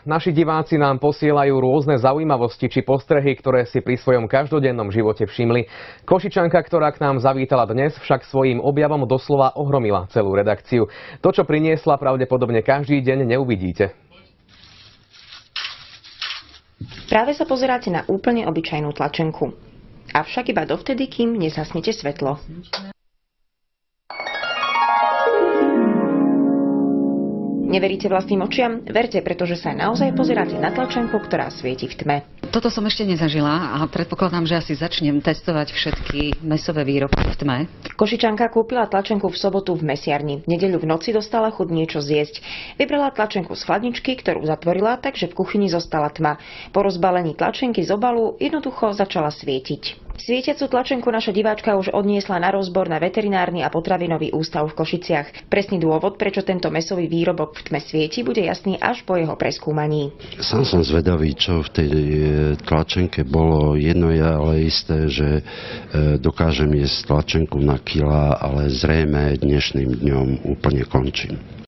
Naši diváci nám posielajú rôzne zaujímavosti či postrehy, ktoré si pri svojom každodennom živote všimli. Košičanka, ktorá k nám zavítala dnes, však svojím objavom doslova ohromila celú redakciu. To, čo priniesla, pravdepodobne každý deň neuvidíte. Práve sa pozeráte na úplne obyčajnú tlačenku. Avšak iba dovtedy, kým nezhasnete svetlo. Neveríte vlastným očiam? Verte, pretože sa naozaj pozeráte na tlačenku, ktorá svieti v tme. Toto som ešte nezažila a predpokladám, že asi začnem testovať všetky mäsové výrobky v tme. Košičanka kúpila tlačenku v sobotu v mesiarni. V nedeľu v noci dostala chuť niečo zjesť. Vybrala tlačenku z chladničky, ktorú zatvorila, takže v kuchyni zostala tma. Po rozbalení tlačenky z obalu jednoducho začala svietiť. Svietiacu tlačenku naša diváčka už odniesla na rozbor na veterinárny a potravinový ústav v Košiciach. Presný dôvod, prečo tento mäsový výrobok v tme svieti, bude jasný až po jeho preskúmaní. Sám som zvedavý, čo v tej tlačenke bolo. Jedno je ale isté, že dokážem jesť tlačenku na kilá, ale zrejme dnešným dňom úplne končím.